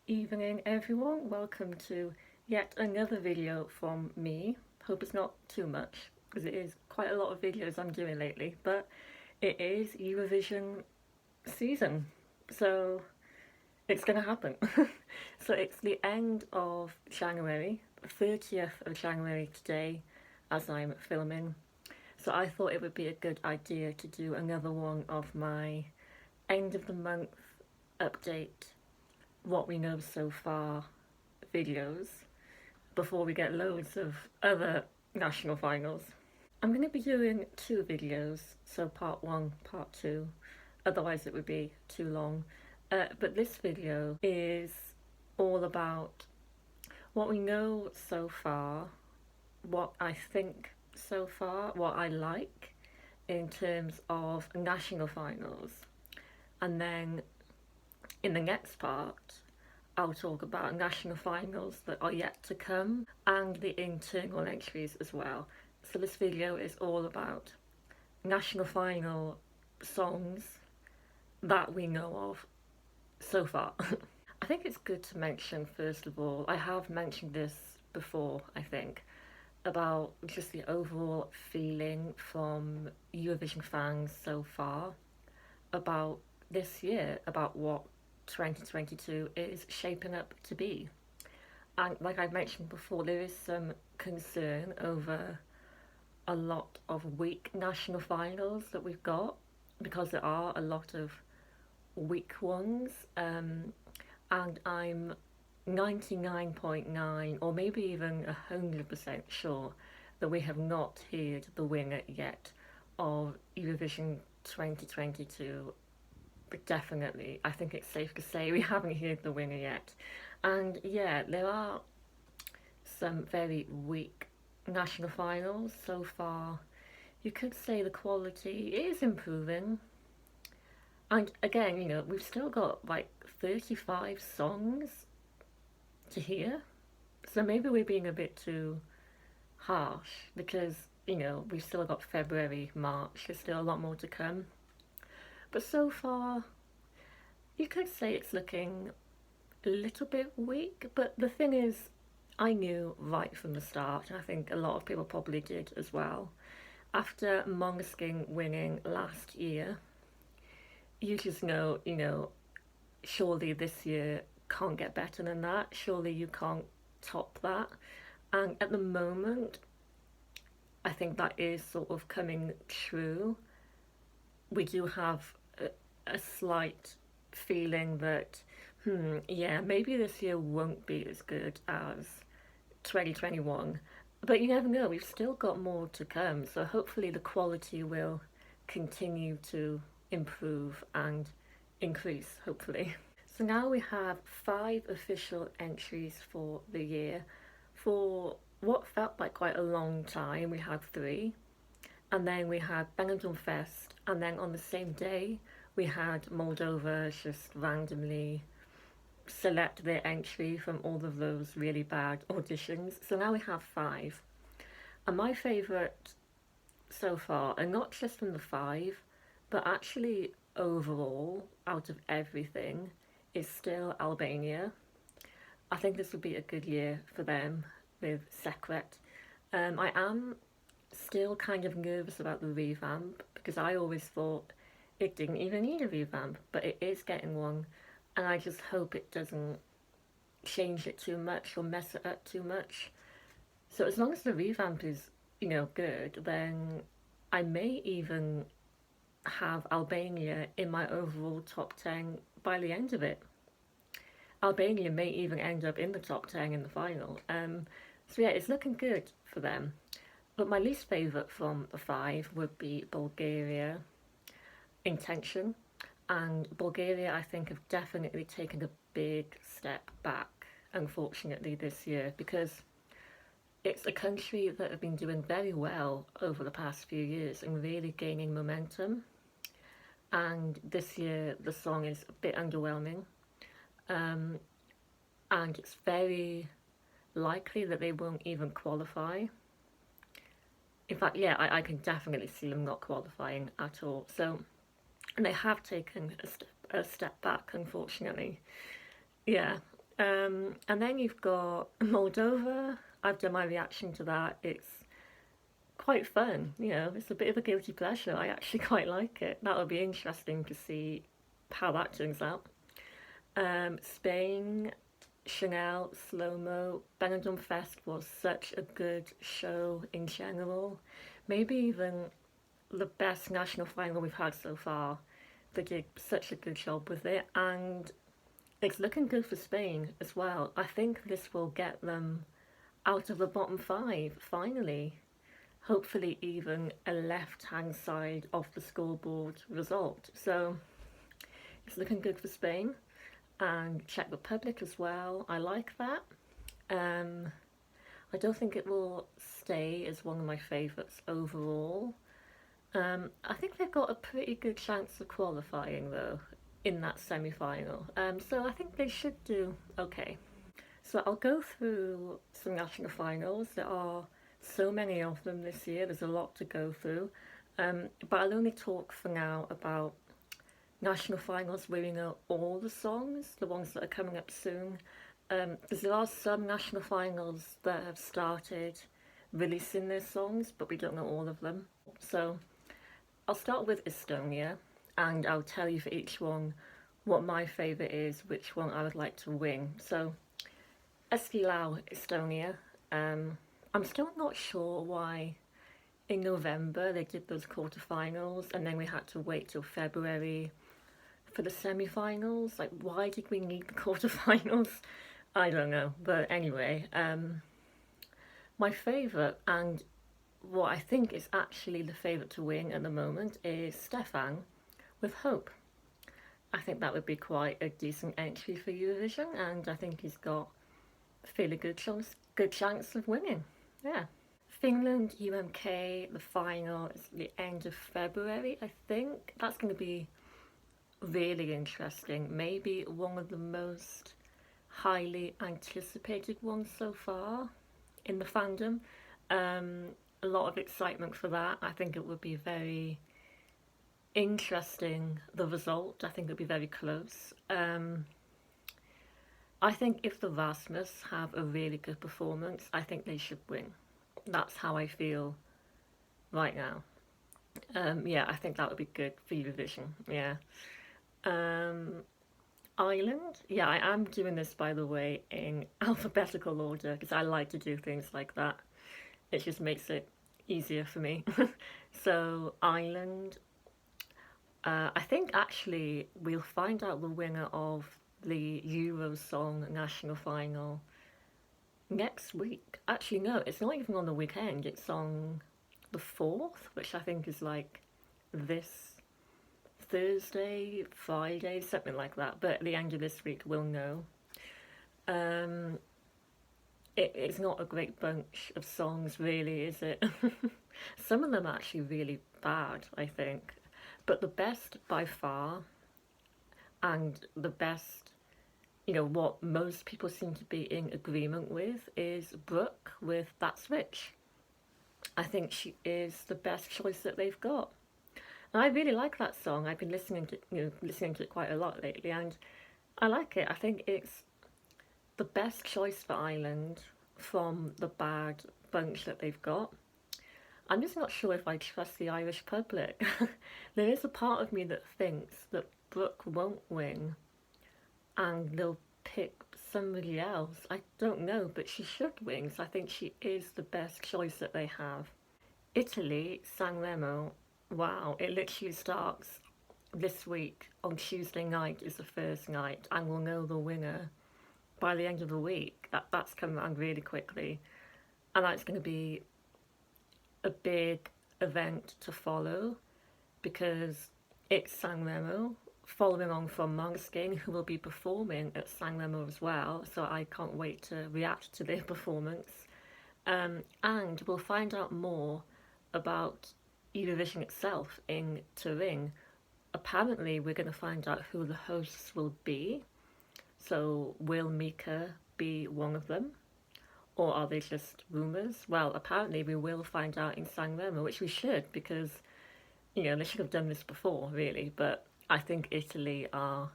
Evening everyone, welcome to yet another video from me. Hope it's not too much because it is quite a lot of videos I'm doing lately, but it is Eurovision season, so it's gonna happen. So it's the end of January, 30th of January today as I'm filming, so I thought it would be a good idea to do another one of my end of the month update, what we know so far videos before we get loads of other national finals. I'm going to be doing two videos, so part one, part two, otherwise it would be too long. But this video is all about what we know so far, what I think so far, what I like in terms of national finals, and then in the next part I'll talk about national finals that are yet to come and the internal entries as well. So this video is all about national final songs that we know of so far. I think it's good to mention, first of all, I have mentioned this before, I think, about just the overall feeling from Eurovision fans so far about this year, about what 2022 is shaping up to be. And like I mentioned before, there is some concern over a lot of weak national finals that we've got, because there are a lot of weak ones, and I'm 99.9 or maybe even 100% sure that we have not heard the winner yet of Eurovision 2022. But definitely, I think it's safe to say we haven't heard the winner yet. And yeah, there are some very weak national finals so far. You could say the quality is improving. And again, we've still got like 35 songs to hear. So maybe we're being a bit too harsh because, we've still got February, March, there's still a lot more to come. But so far, you could say it's looking a little bit weak, but the thing is, I knew right from the start, and I think a lot of people probably did as well, after Måneskin winning last year, you just know, surely this year can't get better than that, surely you can't top that. And at the moment, I think that is sort of coming true. We do have a slight feeling that, yeah, maybe this year won't be as good as 2021. But you never know, we've still got more to come, so hopefully the quality will continue to improve and increase, hopefully. So now we have 5 official entries for the year. For what felt like quite a long time, we had 3. And then we had Benidorm Fest, and then on the same day we had Moldova just randomly select their entry from all of those really bad auditions. So now we have 5. And my favourite so far, and not just from the 5, but actually overall, out of everything, is still Albania. I think this will be a good year for them with Secret. I am still kind of nervous about the revamp because I always thought it didn't even need a revamp, but it is getting one, and I just hope it doesn't change it too much or mess it up too much. So as long as the revamp is, good, then I may even have Albania in my overall top 10 by the end of it. Albania may even end up in the top 10 in the final. So yeah, it's looking good for them. But my least favourite from the 5 would be Bulgaria, Intention. And Bulgaria, I think, have definitely taken a big step back, unfortunately, this year, because it's a country that have been doing very well over the past few years and really gaining momentum. And this year, the song is a bit underwhelming. And it's very likely that they won't even qualify. In fact, yeah, I can definitely see them not qualifying at all. So, and they have taken a step back, unfortunately. Yeah, And then you've got Moldova. I've done my reaction to that. It's quite fun, you know, it's a bit of a guilty pleasure. I actually quite like it. That'll be interesting to see how that turns out. Spain, Chanel, Slow Mo, Benidorm Fest was such a good show in general. Maybe even the best national final we've had so far. They did such a good job with it, and it's looking good for Spain as well. I think this will get them out of the bottom five finally. Hopefully, even a left hand side of the scoreboard result. So it's looking good for Spain and Czech Republic as well. I like that. Um, I don't think it will stay as one of my favourites overall. I think they've got a pretty good chance of qualifying though in that semi final. So I think they should do okay. So I'll go through some national finals. There are so many of them this year, there's a lot to go through. But I'll only talk for now about national finals where we know all the songs, the ones that are coming up soon. Because there are some national finals that have started releasing their songs, but we don't know all of them. So I'll start with Estonia, and I'll tell you for each one what my favourite is, which one I would like to win. So, Estilau, Estonia. I'm still not sure why in November they did those quarterfinals and then we had to wait till February for the semi-finals. Like, why did we need the quarterfinals? I don't know. But anyway, my favourite, and what I think is actually the favourite to win at the moment, is Stefan with Hope. I think that would be quite a decent entry for Eurovision, and I think he's got a fairly good chance of winning. Yeah. Finland, UMK, the final is the end of February, I think. That's going to be really interesting. Maybe one of the most highly anticipated ones so far in the fandom. A lot of excitement for that. I think it would be very interesting, the result. I think it would be very close. I think if the Rasmus have a really good performance, I think they should win. That's how I feel right now. Yeah, I think that would be good for Eurovision. Yeah. Ireland. Yeah, I am doing this, by the way, in alphabetical order because I like to do things like that. It just makes it easier for me. So, Ireland. I think actually we'll find out the winner of the Eurosong national final next week. Actually, no, it's not even on the weekend. It's on the 4th, which I think is like this Thursday, Friday, something like that. But at the end of this week, we'll know. It's not a great bunch of songs, really, is it? Some of them are actually really bad, I think. But the best by far, and the best, you know, what most people seem to be in agreement with, is Brooke with That's Rich. I think she is the best choice that they've got. And I really like that song. I've been listening to it quite a lot lately, and I like it. I think it's the best choice for Ireland from the bad bunch that they've got. I'm just not sure if I trust the Irish public. There is a part of me that thinks that Brooke won't win and they'll pick somebody else. I don't know, but she should win, so I think she is the best choice that they have. Italy, Sanremo, wow, it literally starts this week. On Tuesday night is the first night, and we'll know the winner by the end of the week. That's coming around really quickly, and that's going to be a big event to follow because it's Sanremo, following on from Måneskin, who will be performing at Sanremo as well. So I can't wait to react to their performance. And we'll find out more about Eurovision itself in Turin. Apparently, we're going to find out who the hosts will be. So, will Mika be one of them? Or are they just rumours? Well, apparently we will find out in Sanremo, which we should, because, you know, they should have done this before, really. But I think Italy are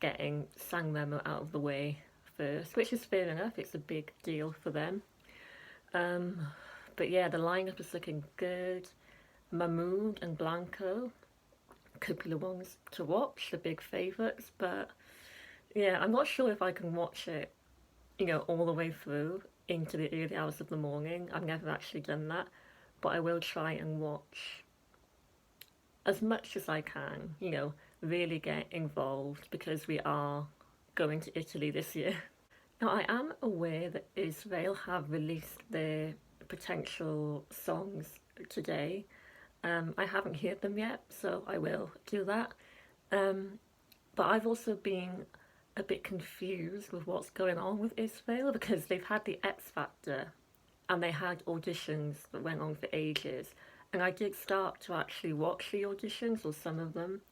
getting Sanremo out of the way first, which is fair enough. It's a big deal for them. Um, but yeah, the lineup is looking good. Mahmood and Blanco could be the ones to watch, the big favourites. But yeah, I'm not sure if I can watch it, all the way through into the early hours of the morning. I've never actually done that, but I will try and watch as much as I can, really get involved because we are going to Italy this year. Now, I am aware that Israel have released their potential songs today. I haven't heard them yet, so I will do that. Um, but I've also been a bit confused with what's going on with Israel because they've had the X Factor and they had auditions that went on for ages. And I did start to actually watch the auditions or some of them,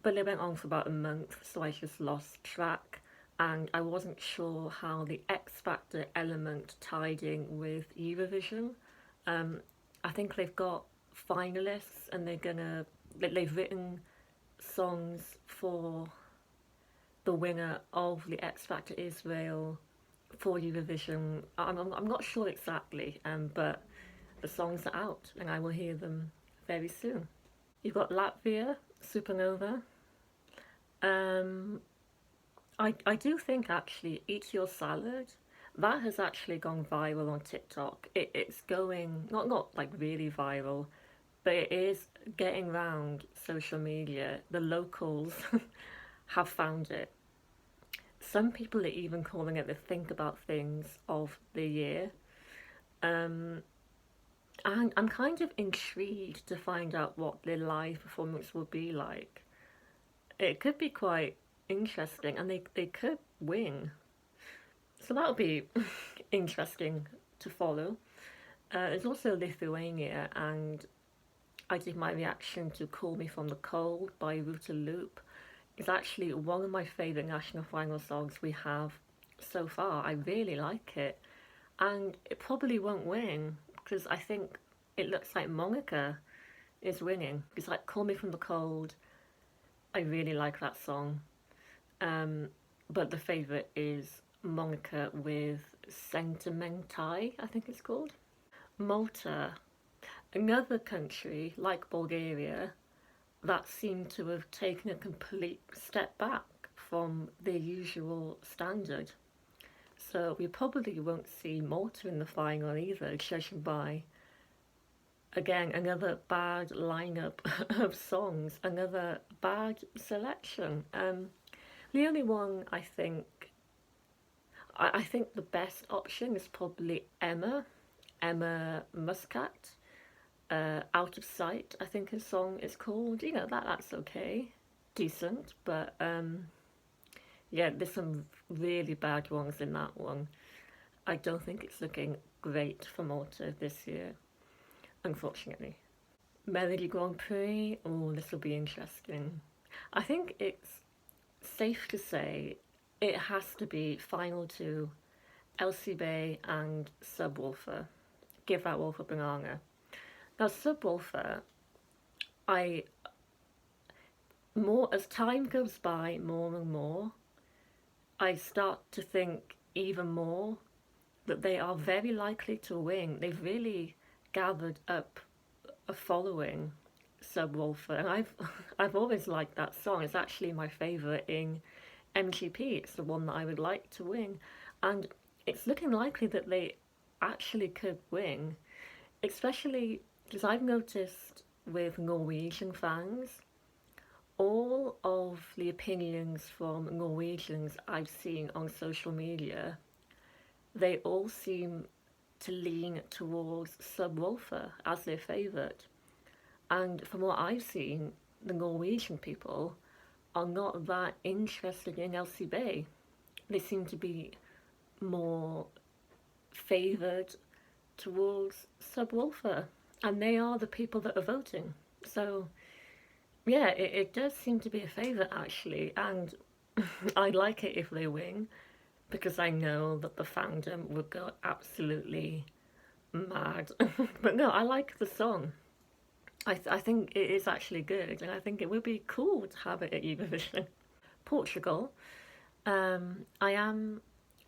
but they went on for about a month, so I just lost track. And I wasn't sure how the X Factor element tied in with Eurovision. Um, I think they've got finalists and they've written songs for the winner of the X Factor Israel for Eurovision. I'm not sure exactly, but the songs are out and I will hear them very soon. You've got Latvia, Supernova. Um, I do think actually Eat Your Salad, that has actually gone viral on TikTok. It's going, not like really viral, but it is getting around social media. The locals have found it. Some people are even calling it the Think About Things of the year. Um, and I'm kind of intrigued to find out what their live performance will be like. It could be quite interesting, and they could win. So that'll be interesting to follow. There's also Lithuania, and I did my reaction to Call Me From the Cold by Ruta Loop. It's actually one of my favourite national final songs we have so far. I really like it. And it probably won't win because I think it looks like Monica is winning. It's like Call Me From the Cold. I really like that song. Um, but the favourite is Monica with Sentimentai, I think it's called. Malta, another country like Bulgaria that seem to have taken a complete step back from their usual standard. So we probably won't see Malta in the final either, judging by, again, another bad lineup of songs, another bad selection. The only one I think the best option is probably Emma Muscat. Out of Sight, I think his song is called. That's okay, decent, but yeah, there's some really bad ones in that one. I don't think it's looking great for Malta this year, unfortunately. Melody Grand Prix, oh, this will be interesting. I think it's safe to say it has to be final two, LCB and Subwoofer. Give That Wolf a Banana. Now, Subwoofer, I more as time goes by, more and more, I start to think even more that they are very likely to win. They've really gathered up a following, Subwoofer, and I've always liked that song. It's actually my favourite in MGP. It's the one that I would like to win, and it's looking likely that they actually could win, especially because I've noticed with Norwegian fans, all of the opinions from Norwegians I've seen on social media, they all seem to lean towards Subwoofer as their favourite. And from what I've seen, the Norwegian people are not that interested in LCB. They seem to be more favoured towards Subwoofer, and they are the people that are voting. So yeah, it does seem to be a favourite actually, and I like it if they win because I know that the fandom would go absolutely mad. But no, I like the song. I think it is actually good, and I think it would be cool to have it at Eurovision. Portugal, I am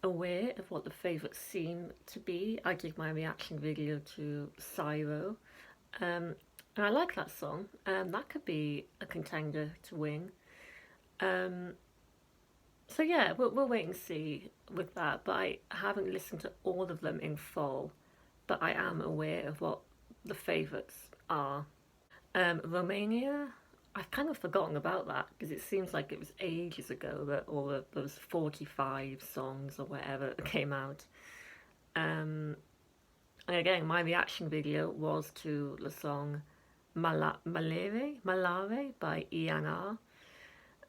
aware of what the favourites seem to be. I did my reaction video to Cyro, and I like that song. That could be a contender to win. Um, so yeah, we'll wait and see with that. But I haven't listened to all of them in full, but I am aware of what the favourites are. Romania, I've kind of forgotten about that because it seems like it was ages ago that all of those 45 songs or whatever came out. Um, and again, my reaction video was to the song Malare by ENR.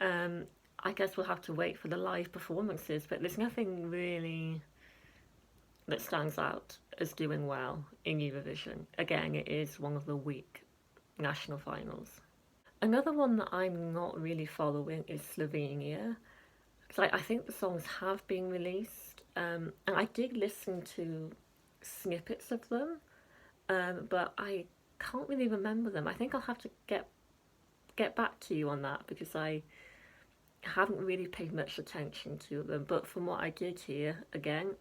Um, I guess we'll have to wait for the live performances, but there's nothing really that stands out as doing well in Eurovision. Again, it is one of the weak national finals. Another one that I'm not really following is Slovenia. Because I think the songs have been released, and I did listen to snippets of them, but I can't really remember them. I think I'll have to get back to you on that because I haven't really paid much attention to them. But from what I did hear, again,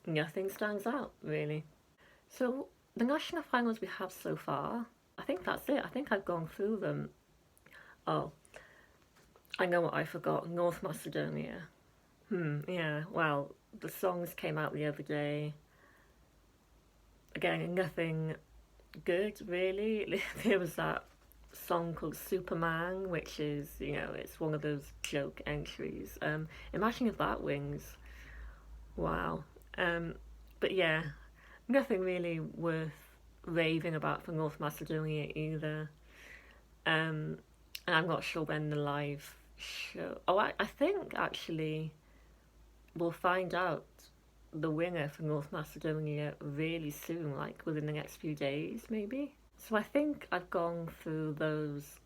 nothing stands out really. So the national finals we have so far, I think that's it. I think I've gone through them. Oh, I know what I forgot. North Macedonia. Yeah, well, the songs came out the other day. Again, nothing good, really. There was that song called Superman, which is, it's one of those joke entries. Imagine if that wins. Wow. But yeah, nothing really worth raving about for North Macedonia either. And I'm not sure when the live show. Oh, I think actually we'll find out the winner for North Macedonia really soon, like within the next few days, maybe. So I think I've gone through those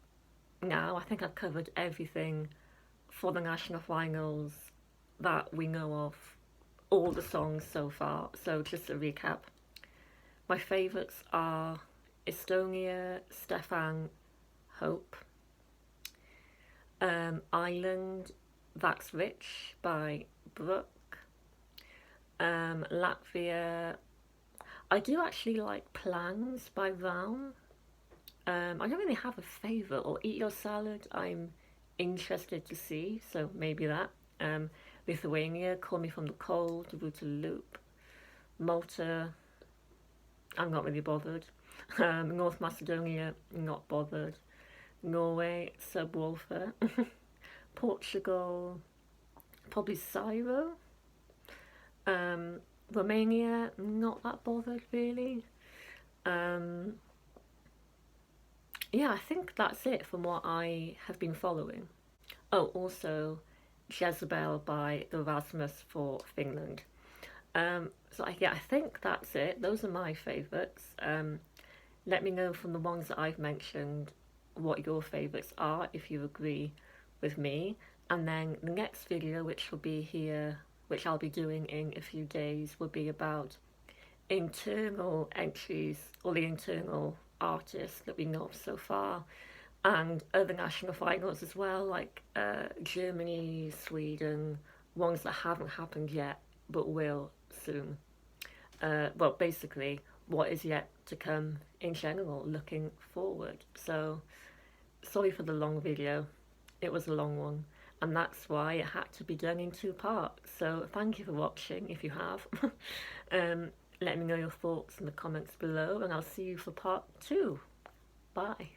now. I think I've covered everything for the national finals that we know of, all the songs so far. So just a recap. My favourites are Estonia, Stefan, Hope. Island, That's Rich by Brooke. Latvia, I do actually like Plans by Raum. I don't really have a favourite, or Eat Your Salad, I'm interested to see, so maybe that. Lithuania, Call Me From the Cold, Ruta Loop. Malta, I'm not really bothered. North Macedonia, not bothered. Norway, Subwoofer. Portugal, probably Cyro. Romania, not that bothered really. Yeah, I think that's it from what I have been following. Oh, also Jezebel by the Rasmus for Finland. Yeah, I think that's it. Those are my favourites. Let me know from the ones that I've mentioned what your favourites are, if you agree with me. And then the next video, which will be here, which I'll be doing in a few days, will be about internal entries, or the internal artists that we know of so far, and other national finals as well, like Germany, Sweden, ones that haven't happened yet but will soon. Well, basically, what is yet to come in general, looking forward. So, sorry for the long video. It was a long one, and that's why it had to be done in 2 parts. So, thank you for watching if you have. Let me know your thoughts in the comments below, and I'll see you for part 2. Bye.